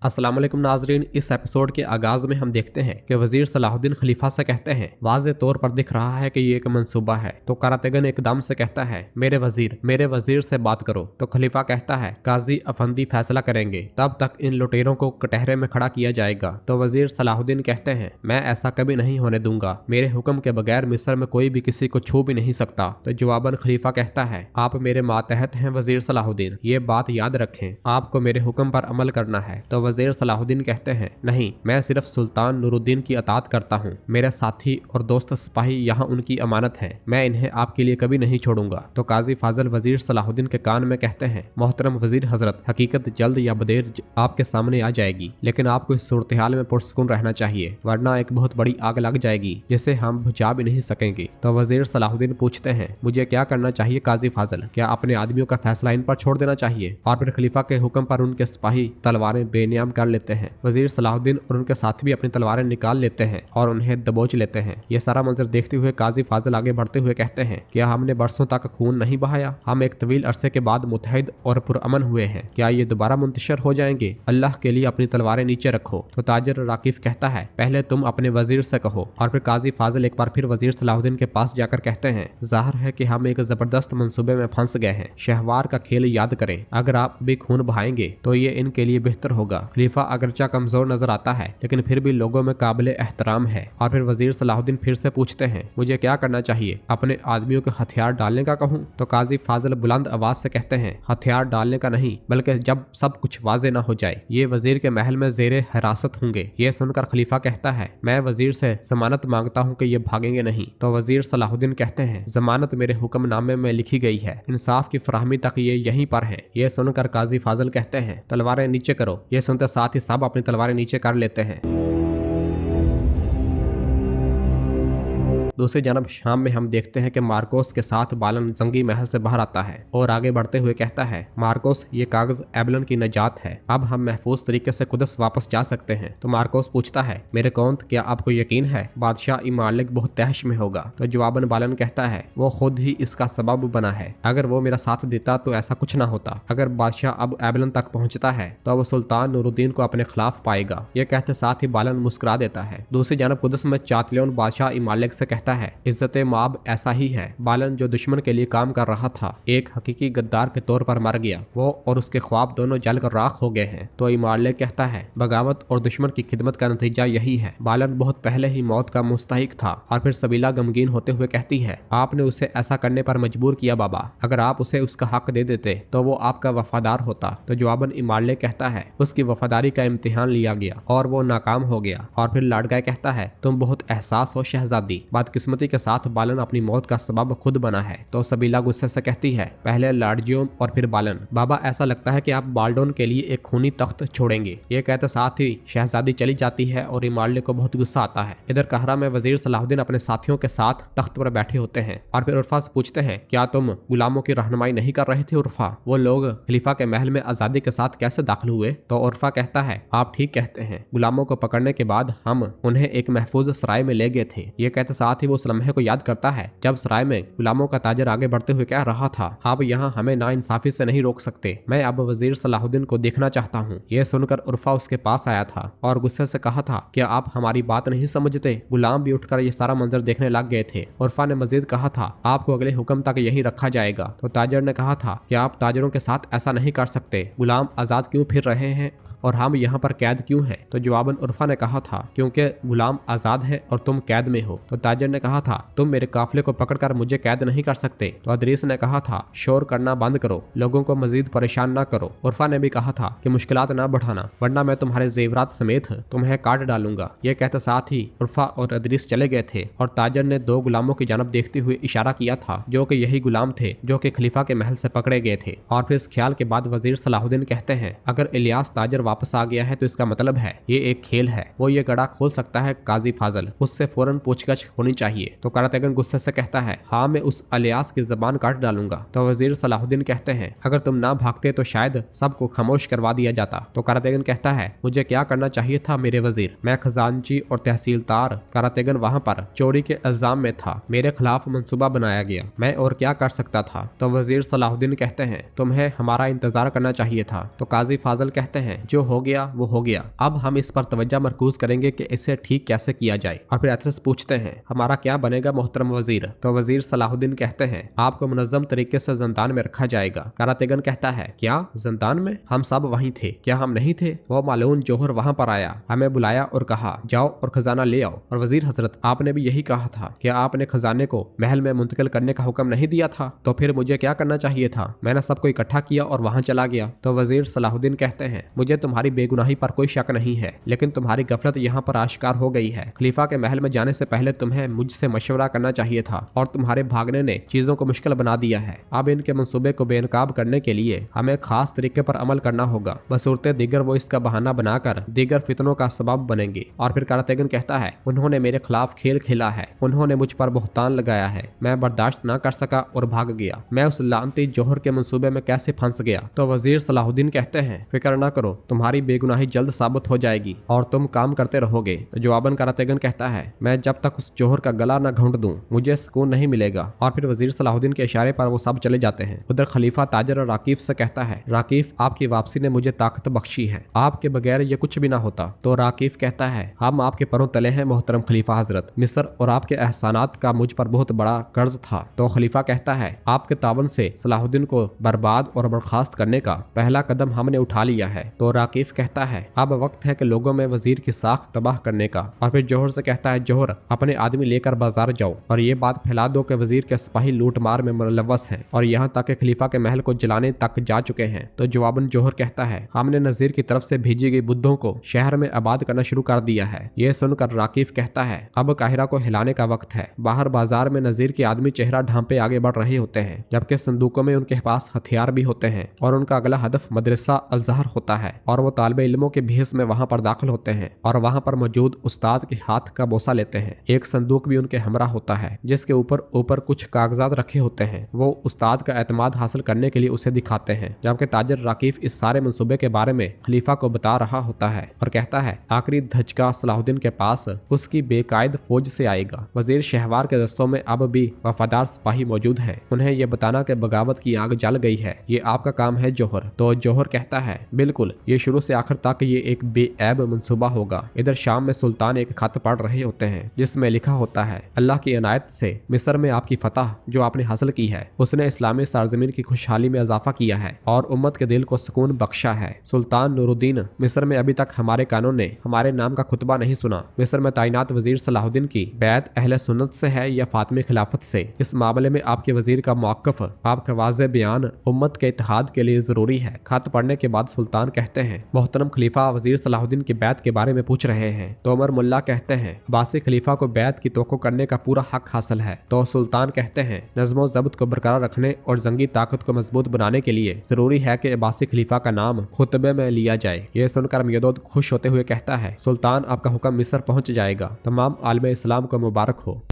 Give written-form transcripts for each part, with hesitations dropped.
अस्सलाम वालेकुम नाजरीन। इस एपिसोड के आगाज में हम देखते हैं कि वजीर सलाहुद्दीन खलीफा से कहते हैं, वाज़े तौर पर दिख रहा है कि ये एक मंसूबा है। तो करातेगन एकदम से कहता है, मेरे वजीर से बात करो। तो खलीफा कहता है, काजी अफंदी फैसला करेंगे, तब तक इन लुटेरों को कटहरे में खड़ा किया जाएगा। तो वजीर सलाहुद्दीन कहते हैं, मैं ऐसा कभी नहीं होने दूंगा। मेरे हुक्म के बगैर मिस्र में कोई भी किसी को छू भी नहीं सकता। तो जवाबन खलीफा कहता है, आप मेरे मातहत हैं वजीर सलाहुद्दीन, ये बात याद रखें, आपको मेरे हुक्म पर अमल करना है। तो वजीर सलाहुद्दीन कहते हैं, नहीं, मैं सिर्फ सुल्तान नूरुद्दीन की अतात करता हूँ। मेरे साथी और दोस्त सिपाही यहाँ उनकी अमानत हैं, मैं इन्हें आपके लिए कभी नहीं छोड़ूंगा। तो काजी फाजल वजीर सलाहुद्दीन के कान में कहते हैं, मोहतरम वजीर हजरत, हकीकत जल्द या बदेर आपके सामने आ जाएगी, लेकिन आपको इस सूरत हाल में पुरसुकून रहना चाहिए, वरना एक बहुत बड़ी आग लग जाएगी जिसे हम बुझा भी नहीं सकेंगे। तो वजीर सलाहुद्दीन पूछते हैं, मुझे क्या करना चाहिए काजी फाजल? क्या अपने आदमियों का फैसला इन पर छोड़ देना चाहिए? और फिर खलीफा के हुक्म पर उनके सिपाही तलवारें बेनियाम कर लेते हैं। वजीर सलाहुद्दीन और उनके साथी भी अपनी तलवारें निकाल लेते हैं और उन्हें दबोच लेते हैं। यह सारा मंजर देखते हुए काजी फाजल आगे बढ़ते हुए कहते हैं, क्या हमने बरसों तक खून नहीं बहाया? हम एक तवील अरसे के बाद मुतहद और पुरअमन हुए हैं, क्या ये दोबारा मुंतशिर हो जाएंगे? अल्लाह के लिए अपनी तलवारें नीचे रखो। तो ताजर राकिफ कहता है, पहले तुम अपने वजीर से कहो। और फिर काजी फाजल एक बार फिर वजीर सलाहुद्दीन के पास जाकर कहते हैं, जाहिर है कि हम एक जबरदस्त मंसूबे में फंस गए हैं। शहवार का खेल याद करें, अगर आप अभी खून बहाएंगे तो ये इनके लिए बेहतर होगा। खलीफा अगरचा कमजोर नजर आता है, लेकिन फिर भी लोगों में काबिल एहतराम है। और फिर वजीर सलाहुद्दीन फिर से पूछते हैं, मुझे क्या करना चाहिए? अपने आदमियों को हथियार डालने का कहूँ? तो काजी फाजल बुलंद आवाज से कहते हैं, हथियार डालने का नहीं, बल्कि जब सब कुछ वाजे ना हो जाए। ये वजीर के महल में जेरे हिरासत होंगे। ये सुनकर खलीफा कहता है, मैं वजीर से जमानत मांगता हूँ कि ये भागेंगे नहीं। तो वजीर सलाहुद्दीन कहते हैं, जमानत मेरे हुक्मनामे में लिखी गई है, इंसाफ की फराहमी तक ये यहीं पर है। ये सुनकर काजी फाजल कहते हैं, तलवारें नीचे करो। ये सुनते साथ ही सब अपनी तलवारें नीचे कर लेते हैं। दूसरी जानब शाम में हम देखते हैं कि मार्कोस के साथ बालन जंगी महल से बाहर आता है और आगे बढ़ते हुए कहता है, मार्कोस, ये कागज एबलन की नजात है, अब हम महफूज तरीके से कुदस वापस जा सकते हैं। तो मार्कोस पूछता है, मेरे कौंत, क्या आपको यकीन है बादशाह इमालिक बहुत तहश में होगा? तो जवाबन बालन कहता है, वो खुद ही इसका सबब बना है, अगर वो मेरा साथ देता तो ऐसा कुछ ना होता। अगर बादशाह अब एबलन तक पहुंचता है तो वो सुल्तान नूरुद्दीन को अपने खिलाफ पाएगा। ये कहते साथ ही बालन मुस्कुरा देता है। दूसरी जानब कुदस में चातलियन बादशाह इमालिक से कहता है, इज्जत माब ऐसा ही है, बालन जो दुश्मन के लिए काम कर रहा था एक हकीकी गद्दार के तौर पर मर गया, वो और उसके ख्वाब दोनों जलकर राख हो गए हैं। तो इमालिक कहता है, बगावत और दुश्मन की खिदमत का नतीजा यही है, बालन बहुत पहले ही मौत का मुस्तहिक था। और फिर सबीला गमगीन होते हुए कहती है, आपने उसे ऐसा करने पर मजबूर किया बाबा, अगर आप उसे उसका हक दे देते तो वो आपका वफादार होता। तो जवाबन इमालिक कहता है, उसकी वफादारी का इम्तिहान लिया गया और वो नाकाम हो गया। और फिर लाडगा कहता है, तुम बहुत एहसास हो शहजादी, बदकिस्मती के साथ बालन अपनी मौत का सबब खुद बना है। तो सबीला गुस्से से कहती है, पहले लाडजियोम और फिर बालन, बाबा ऐसा लगता है कि आप बाल्डोन के लिए एक खूनी तख्त छोड़ेंगे। ये कहते साथ ही शहजादी चली जाती है और इमालिक को बहुत गुस्सा आता है। इधर कहरा में वजीर सलाहुद्दीन अपने साथियों के साथ तख्त पर बैठे होते हैं और फिर उर्फा से पूछते हैं, क्या तुम गुलामों की रहनुमाई नहीं कर रहे थे उर्फा? वो लोग खलीफा के महल में आजादी के साथ कैसे दाखिल हुए? तो उर्फा कहता है, आप ठीक कहते हैं, गुलामों को पकड़ने के बाद हम उन्हें एक महफूज सराय में ले गए थे। ये कहते साथ ही वो उस लम्हे को याद करता है जब सराय में गुलामों का ताजर आगे बढ़ते हुए कह रहा था, आप यहाँ हमें नाइंसाफी से नहीं रोक सकते, मैं अब वजीर सलाहुद्दीन को देखना चाहता हूँ। यह सुनकर उर्फा उसके पास आया था और गुस्से से कहा था, क्या आप हमारी बात नहीं समझते? गुलाम भी उठकर ये सारा मंजर देखने लग गए थे। उर्फा ने मजीद कहा था, आपको अगले हुक्म तक यहीं रखा जाएगा। तो ताजर ने कहा था, क्या आप ताजरों के साथ ऐसा नहीं कर सकते? गुलाम आजाद क्यों फिर रहे हैं और हम यहाँ पर कैद क्यों हैं? तो जवाबन उर्फा ने कहा था, क्योंकि गुलाम आजाद है और तुम कैद में हो। तो ताजर ने कहा था, तुम मेरे काफिले को पकड़कर मुझे कैद नहीं कर सकते। तो अदरीस ने कहा था, शोर करना बंद करो, लोगों को मजीद परेशान ना करो। उर्फा ने भी कहा था कि मुश्किलात ना बढ़ाना, वरना मैं तुम्हारे जेवरात समेत तुम्हें काट डालूंगा। ये कहते साथ ही उर्फा और अदरीस चले गए थे और ताजर ने दो गुलामों की जानब देखते हुए इशारा किया था, जो कि यही गुलाम थे जो कि खलीफा के महल से पकड़े गए थे। और फिर इस ख्याल के बाद वजीर सलाहुद्दीन कहते हैं, अगर इलियास ताजर वापस आ गया है तो इसका मतलब है ये एक खेल है, वो ये गड़ा खोल सकता है काजी फाजल, उससे फौरन पूछगछ होनी चाहिए। तो करातेगन गुस्से से कहता है, हाँ मैं उस इलियास की जबान काट डालूंगा। तो वजीर सलाहुद्दीन कहते हैं, अगर तुम ना भागते तो शायद सबको खामोश करवा दिया जाता। तो करातेगन कहता है, मुझे क्या करना चाहिए था मेरे वजीर? मैं खजानची और तहसीलदार करातेगन वहाँ पर चोरी के इल्जाम में था, मेरे खिलाफ मंसूबा बनाया गया, मैं और क्या कर सकता था? तो वजीर सलाहुद्दीन कहते हैं, तुम्हें हमारा इंतजार करना चाहिए था। तो काजी फाजल कहते हैं, जो जो हो गया वो हो गया, अब हम इस पर तवज्जो मरकूज करेंगे कि इसे ठीक कैसे किया जाए। और फिर एथरस पूछते हैं हमारा क्या बनेगा मोहतरम वजीर। तो वजीर सलाहुद्दीन कहते हैं आपको मुनज़्ज़म तरीके से ज़ंदान में रखा जाएगा। कारातेगन कहता है क्या ज़ंदान में? हम सब वहीं थे, क्या हम नहीं थे? वो मालून जौहर वहाँ पर आया, हमें बुलाया और कहा जाओ और खजाना ले आओ। और वजीर हजरत आपने भी यही कहा था, क्या आपने खजाने को महल में मुंतकिल करने का हुक्म नहीं दिया था? तो फिर मुझे क्या करना चाहिए था? मैंने सबको इकट्ठा किया और वहाँ चला गया। तो वजीर सलाहुद्दीन कहते हैं मुझे तुम्हारी बेगुनाही पर कोई शक नहीं है, लेकिन तुम्हारी गफलत यहाँ पर आश्कार हो गई है। खलीफा के महल में जाने से पहले तुम्हें मुझसे मशवरा करना चाहिए था और तुम्हारे भागने ने चीजों को मुश्किल बना दिया है। अब इनके मंसूबे को बेनकाब करने के लिए हमें खास तरीके पर अमल करना होगा, बसूरते दीगर वो इसका बहाना बनाकर दीगर फितनों का सबब बनेंगे। और फिर कारातेगन कहता है उन्होंने मेरे खिलाफ खेल खेला है, उन्होंने मुझ पर बुहतान लगाया है, मैं बर्दाश्त न कर सका और भाग गया। मैं उस लानती जौहर के मंसूबे में कैसे फंस गया। तो वजीर सलाहुद्दीन कहते हैं फिक्र न करो, तुम्हारी बेगुनाही जल्द साबित हो जाएगी और तुम काम करते रहोगे। तो जवाबन कारातेगन कहता है मैं जब तक उस जौहर का गला न घोंट दूं मुझे सुकून नहीं मिलेगा। और फिर वजीर सलाहुद्दीन के इशारे पर वो सब चले जाते हैं। उधर खलीफा ताजर और राकीफ से कहता है राकीफ आपकी वापसी ने मुझे ताकत बख्शी है, आपके बगैर ये कुछ भी ना होता। तो राकीफ कहता है हम आपके परों तले हैं मोहतरम खलीफा हजरत, मिस्र और आपके एहसानात का मुझ पर बहुत बड़ा कर्ज था। तो खलीफा कहता है आपके तावन से सलाहुद्दीन को बर्बाद और बर्खास्त करने का पहला कदम हमने उठा लिया है। तो राकीफ कहता है अब वक्त है कि लोगों में वजीर की साख तबाह करने का। और फिर जौहर से कहता है जौहर अपने आदमी लेकर बाजार जाओ और ये बात फैला दो कि वजीर के सिपाही लूट मार में मुलव्वस हैं और यहाँ तक कि खलीफा के महल को जलाने तक जा चुके हैं। तो जवाबन जौहर कहता है हमने नजीर की तरफ से भेजी गई बुद्धों को शहर में आबाद करना शुरू कर दिया है। ये सुनकर राकीफ कहता है अब काहिरा को हिलाने का वक्त है। बाहर बाजार में नजीर के आदमी चेहरा ढांपे आगे बढ़ रहे होते हैं, जबकि संदूकों में उनके पास हथियार भी होते हैं और उनका अगला हदफ मदरसा अल-ज़हर होता है। और वो तालिबे इल्मों के भेस में वहाँ पर दाखिल होते हैं और वहाँ पर मौजूद उस्ताद के हाथ का बोसा लेते हैं। एक संदूक भी उनके हमरा होता है जिसके ऊपर कुछ कागजात रखे होते हैं। वो उस्ताद का एतमाद हासिल करने के लिए उसे दिखाते हैं, जबकि ताजर राकीफ इस सारे मंसूबे के बारे में खलीफा को बता रहा होता है और कहता है आखिरी धचका सलाहुद्दीन के पास उसकी बेकायद फौज से आएगा। वजीर शहवार के दस्तों में अब भी वफादार सिपाही मौजूद हैं, उन्हें यह बताना कि बगावत की आग जल गई है, ये आपका काम है जौहर। तो जौहर कहता है बिल्कुल, ये शुरू से आखिर तक ये एक बेऐब मंसूबा होगा। इधर शाम में सुल्तान एक खत पढ़ रहे होते हैं जिसमें लिखा होता है अल्लाह की इनायत से मिस्र में आपकी फतह जो आपने हासिल की है उसने इस्लामी सरजमीन की खुशहाली में इजाफा किया है और उम्मत के दिल को सुकून बख्शा है। सुल्तान नूरुद्दीन मिस्र में अभी तक हमारे कानों ने हमारे नाम का खुतबा नहीं सुना। मिस्र में तैनात वजीर सलाहुद्दीन की बैत अहले सुन्नत से है या फातिमी खिलाफत से, इस मामले में आपके वजीर का मौक़िफ़ आपका वाज़े बयान उम्मत के इत्तेहाद के लिए जरूरी है। खत पढ़ने के बाद सुल्तान कहते हैं मोहतरम खलीफा वजीर सलाहुद्दीन की बैत के बारे में पूछ रहे हैं। तो उमर मुल्ला कहते हैं अब्बासी खलीफा को बैत की तोक़ो करने का पूरा हक हासिल है। तो सुल्तान कहते हैं नज़्म व ज़ब्त को बरकरार रखने और जंगी ताकत को मजबूत बनाने के लिए जरूरी है कि अब्बासी खलीफा का नाम खुतबे में लिया जाए। ये सुनकर मियादौद खुश होते हुए कहता है सुल्तान आपका हुक्म मिस्र पहुंच जाएगा, तमाम आलमे इस्लाम को मुबारक हो।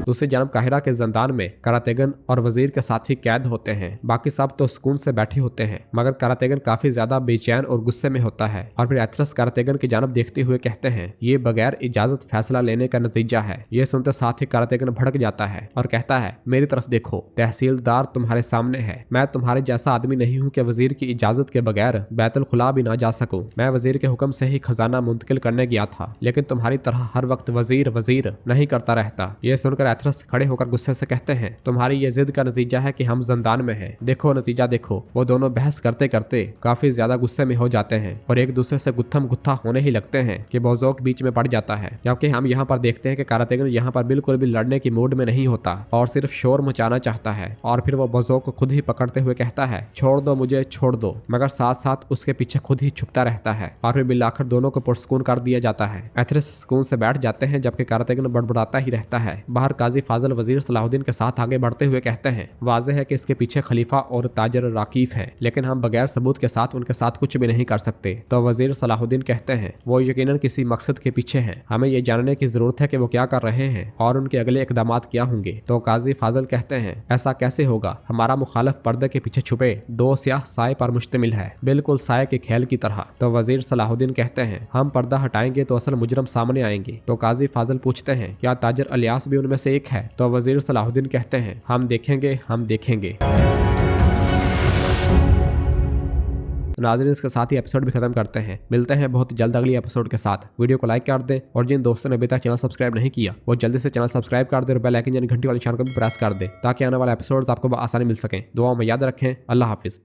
दूसरी जानब काहिरा के जंदान में कारातेगन और वजीर के साथी कैद होते हैं। बाकी सब तो सुकून से बैठे होते हैं, मगर कारातेगन काफी ज्यादा बेचैन और गुस्से में होता है। और फिर एथरस कारातेगन की जानब देखते हुए कहते हैं ये बगैर इजाजत फैसला लेने का नतीजा है। ये सुनते साथ ही कारातेगन भड़क जाता है और कहता है मेरी तरफ देखो, तहसीलदार तुम्हारे सामने है, मैं तुम्हारे जैसा आदमी नहीं हूँ कि वजीर की इजाजत के बगैर बैतुल खुला भी ना जा सकूं। मैं वजीर के हुक्म से ही खजाना मुंतकिल करने गया था, लेकिन तुम्हारी तरह हर वक्त वजीर वजीर नहीं करता रहता। ये सुनकर एथरस खड़े होकर गुस्से से कहते हैं तुम्हारी ये जिद का नतीजा है कि हम जंदान में हैं। देखो नतीजा देखो। वो दोनों बहस करते करते काफी ज्यादा गुस्से में हो जाते हैं और एक दूसरे से गुत्थम गुत्था होने ही लगते हैं कि बोजोक बीच में पड़ जाता है। जबकि हम यहाँ पर देखते हैं कि कारातेगन यहाँ पर बिल्कुल भी लड़ने की मूड में नहीं होता और सिर्फ शोर मचाना चाहता है। और फिर वो बोजोक को खुद ही पकड़ते हुए कहता है छोड़ दो मुझे, छोड़ दो, मगर साथ साथ उसके पीछे खुद ही छुपता रहता है। और फिर बिलाकर दोनों को पुरस्कून कर दिया जाता है। एथरस सुकून से बैठ जाते हैं, जबकि कारातेगन बड़बड़ाता ही रहता है। बाहर काजी फाजल वजीर सलाहुद्दीन के साथ आगे बढ़ते हुए कहते हैं वाज़ेह है कि इसके पीछे खलीफा और ताजर राकीफ है, लेकिन हम बगैर सबूत के साथ उनके साथ कुछ भी नहीं कर सकते। तो वजीर सलाहुद्दीन कहते हैं वो यकीनन किसी मकसद के पीछे हैं, हमें ये जानने की जरूरत है कि वो क्या कर रहे हैं और उनके अगले इकदाम क्या होंगे। तो काजी फाजल कहते हैं ऐसा कैसे होगा, हमारा मुखालिफ पर्दे के पीछे छुपे दो स्याह साए पर मुश्तमिल है, बिल्कुल साए के खेल की तरह। तो वजीर सलाहुद्दीन कहते हैं हम पर्दा हटाएंगे तो असल मुजरम सामने आएंगे। तो काजी फाजल पूछते हैं क्या ताजर अलियास भी उनमें से एक है। तो वजीर सलाहुद्दीन कहते हैं हम देखेंगे, हम देखेंगे। तो नाज़रीन इसके साथ ही एपिसोड भी खत्म करते हैं। मिलते हैं बहुत जल्द अगली एपिसोड के साथ। वीडियो को लाइक कर दें और जिन दोस्तों ने अभी तक चैनल सब्सक्राइब नहीं किया वो जल्दी से चैनल सब्सक्राइब कर दे और बेल आइकन यानी घंटी वाले निशान को भी प्रेस कर दे ताकि आने वाले एपिसोड्स आपको आसानी मिल सके। दुआओं में याद रखें। अल्लाह हाफिज।